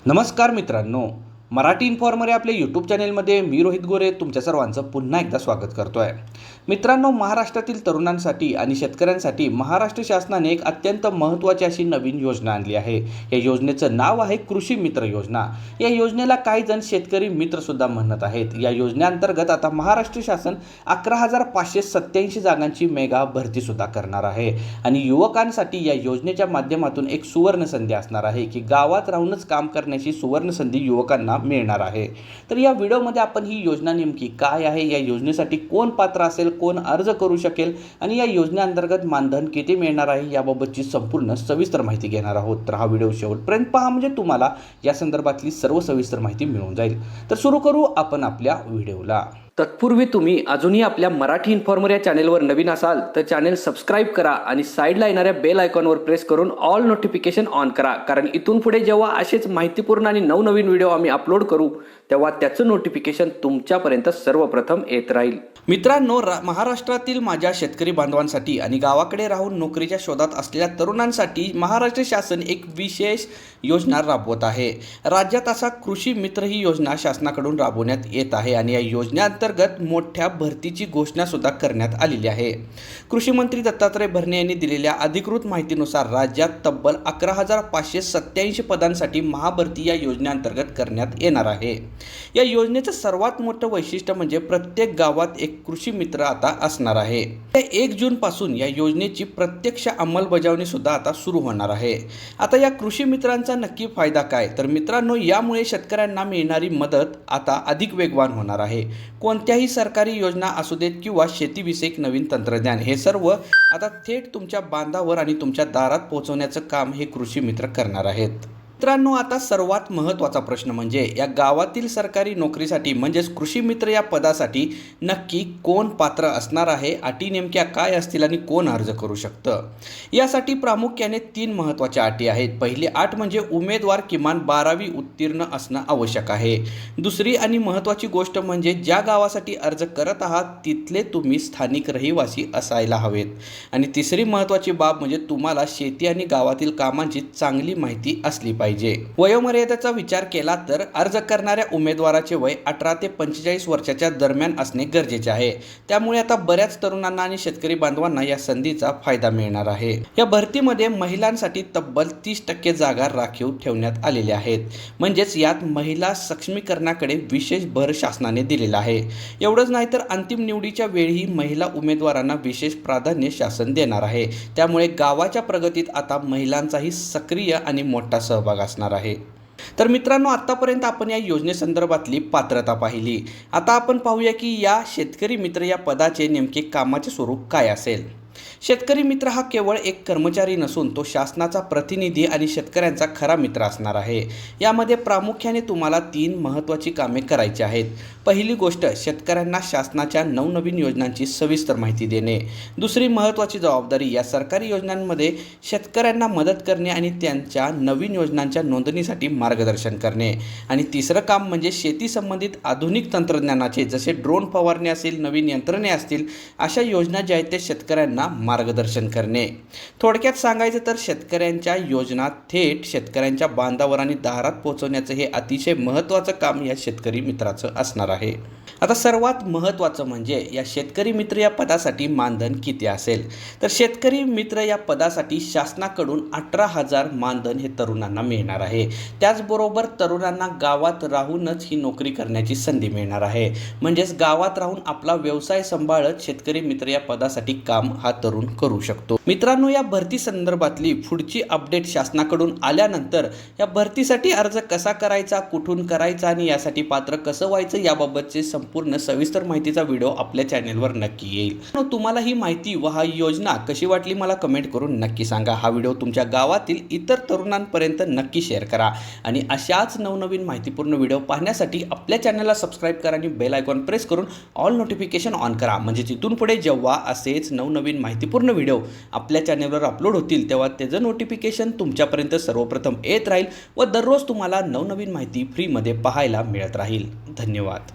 नमस्कार मित्रांनो, मराठी इन्फॉर्मर या आपल्या यूट्यूब चॅनेलमध्ये मी रोहित गोरे तुमच्या सर्वांचं पुन्हा एकदा स्वागत करतो आहे. मित्रांनो, महाराष्ट्रातील तरुणांसाठी आणि शेतकऱ्यांसाठी महाराष्ट्र शासनाने एक अत्यंत महत्त्वाची अशी नवीन योजना आणली आहे. या योजनेचं नाव आहे कृषी मित्र योजना. या योजनेला काही जण शेतकरी मित्रसुद्धा म्हणत आहेत. या योजनेअंतर्गत आता महाराष्ट्र शासन 11,587 जागांची मेगा भरतीसुद्धा करणार आहे आणि युवकांसाठी या योजनेच्या माध्यमातून एक सुवर्ण संधी असणार आहे की गावात राहूनच काम करण्याची सुवर्ण संधी युवकांना मिळणार आहे. तर या व्हिडिओमध्ये आपण ही योजना नेमकी काय आहे, या योजनेसाठी कोण पात्र असेल, कोण अर्ज करू शकेल आणि या योजनेअंतर्गत मानधन किती मिळणार आहे याबाबतची संपूर्ण सविस्तर माहिती घेणार आहोत. तर हा व्हिडिओ शेवटपर्यंत पहा, म्हणजे तुम्हाला या संदर्भातली सर्व सविस्तर माहिती मिळून जाईल. तर सुरू करू आपण आपल्या व्हिडिओला. तत्पूर्वी तुम्ही अजूनही आपल्या मराठी इन्फॉर्मर या चॅनेलवर नवीन असाल तर चॅनेल सबस्क्राईब करा आणि साईडला येणाऱ्या बेल आयकॉनवर प्रेस करून ऑल नोटिफिकेशन ऑन करा, कारण इथून पुढे जेव्हा असेच माहितीपूर्ण आणि नवनवीन व्हिडिओ आम्ही अपलोड करू तेव्हा त्याचं नोटिफिकेशन तुमच्यापर्यंत सर्वप्रथम येत राहील. मित्रांनो, महाराष्ट्रातील माझ्या शेतकरी बांधवांसाठी आणि गावाकडे राहून नोकरीच्या शोधात असलेल्या तरुणांसाठी महाराष्ट्र शासन एक विशेष योजना राबवत आहे. राज्यात असा कृषी मित्र ही योजना शासनाकडून राबवण्यात येत आहे आणि या योजनेअंतर्गत मोठ्या भरतीची घोषणा सुद्धा करण्यात आलेली आहे. कृषी मंत्री दत्तात्रय भरणे यांनी दिलेल्या अधिकृत माहितीनुसार राज्यात तब्बल 11,587 पदांसाठी महाभरती या योजनेअंतर्गत करण्यात येणार आहे. या योजनेचं सर्वात मोठं वैशिष्ट्य म्हणजे प्रत्येक गावात एक कृषी मित्र आता असणार आहे. 1 जून पासून या योजनेची प्रत्यक्ष अंमलबजावणी सुद्धा आता सुरू होणार आहे. आता या कृषी मित्रांचा नक्की फायदा काय? तर मित्रांनो, यामुळे शेतकऱ्यांना मिळणारी मदत आता अधिक वेगवान होणार आहे. कोणत्याही सरकारी योजना असू देत किंवा शेतीविषयक नवीन तंत्रज्ञान, हे सर्व आता थेट तुमच्या बांधावर आणि तुमच्या दारात पोहोचवण्याचं काम हे कृषी मित्र करणार आहेत. मित्रांनो, आता सर्वात महत्त्वाचा प्रश्न म्हणजे या गावातील सरकारी नोकरीसाठी म्हणजेच कृषी मित्र या पदासाठी नक्की कोण पात्र असणार आहे, अटी नेमक्या काय असतील आणि कोण अर्ज करू शकतं. यासाठी प्रामुख्याने 3 महत्त्वाच्या अटी आहेत. पहिली अट म्हणजे उमेदवार किमान 12वी उत्तीर्ण असणं आवश्यक आहे. दुसरी आणि महत्त्वाची गोष्ट म्हणजे ज्या गावासाठी अर्ज करत आहात तिथले तुम्ही स्थानिक रहिवासी असायला हवेत. आणि तिसरी महत्त्वाची बाब म्हणजे तुम्हाला शेती आणि गावातील कामांची चांगली माहिती असली पाहिजे. वयोमर्यादेचा विचार केला तर अर्ज करणाऱ्या उमेदवाराचे वय 18 ते 45 वर्षाच्या दरम्यान असणे गरजेचे आहे. त्यामुळे आता बऱ्याच तरुणांना आणि शेतकरी बांधवांना या संधीचा फायदा मिळणार आहे. या भरतीमध्ये महिलांसाठी तब्बल 30% जागा राखीव ठेवण्यात आलेल्या आहेत. म्हणजेच यात महिला सक्षमीकरणाकडे विशेष भर शासनाने दिलेला आहे. एवढंच नाही तर अंतिम निवडीच्या वेळीही महिला उमेदवारांना विशेष प्राधान्य शासन देणार आहे. त्यामुळे गावाच्या प्रगतीत आता महिलांचाही सक्रिय आणि मोठा सहभाग असणार आहे. तर मित्रांनो, आतापर्यंत आपण या योजनेसंदर्भातली पात्रता पाहिली. आता आपण पाहूया की या शेतकरी मित्र या पदाचे नेमके कामाचे स्वरूप काय असेल. शेतकरी मित्र हा केवळ एक कर्मचारी नसून तो शासनाचा प्रतिनिधी आणि शेतकऱ्यांचा खरा मित्र असणार आहे. यामध्ये प्रामुख्याने तुम्हाला 3 महत्त्वाची कामे करायची आहेत. पहिली गोष्ट, शेतकऱ्यांना शासनाच्या नवनवीन योजनांची सविस्तर माहिती देणे. दुसरी महत्त्वाची जबाबदारी, या सरकारी योजनांमध्ये शेतकऱ्यांना मदत करणे आणि त्यांच्या नवीन योजनांच्या नोंदणीसाठी मार्गदर्शन करणे. आणि तिसरं काम म्हणजे शेती संबंधित आधुनिक तंत्रज्ञानाचे, जसे ड्रोन फवारणी असेल, नवीन यंत्रणे असतील, अशा योजना ज्या आहेत त्या शेतकऱ्यांना मार्गदर्शन करणे. थोडक्यात सांगायचं तर शेतकऱ्यांच्या योजना थेट शेतकऱ्यांच्या बांधावर आणि दारात पोहोचवण्याचं हे अतिशय महत्त्वाचं काम या शेतकरी मित्राचं असणार आहे. आता सर्वात महत्त्वाचं म्हणजे या शेतकरी मित्र या पदासाठी मानधन किती असेल. तर शेतकरी मित्र या पदासाठी शासनाकडून 18,000 मानधन हे तरुणांना मिळणार आहे. त्याचबरोबर तरुणांना गावात राहूनच ही नोकरी करण्याची संधी मिळणार आहे. म्हणजेच गावात राहून आपला व्यवसाय सांभाळत शेतकरी मित्र या पदासाठी काम हा तरुण करू शकतो. मित्रांनो, या भरती संदर्भातली पुढची अपडेट शासनाकडून आल्यानंतर या भरतीसाठी अर्ज कसा करायचा, कुठून करायचा आणि यासाठी पात्र कसं व्हायचं याबाबतचे संपूर्ण सविस्तर माहितीचा व्हिडिओ आपल्या चॅनेलवर नक्की येईल. तुम्हाला ही माहिती व हा योजना कशी वाटली मला कमेंट करून नक्की सांगा. हा व्हिडिओ तुमच्या गावातील इतर तरुणांपर्यंत नक्की शेअर करा आणि अशाच नवनवीन माहितीपूर्ण व्हिडिओ पाहण्यासाठी आपल्या चॅनलला सबस्क्राईब करा आणि बेल आयकॉन प्रेस करून ऑल नोटिफिकेशन ऑन करा. म्हणजे तिथून पुढे जेव्हा असेच नवनवीन माहितीपूर्ण व्हिडिओ आपल्या चॅनेलवर अपलोड होतील तेव्हा त्याचं नोटिफिकेशन तुमच्यापर्यंत सर्वप्रथम येत राहील व दररोज तुम्हाला नवनवीन माहिती फ्रीमध्ये पाहायला मिळत राहील. धन्यवाद.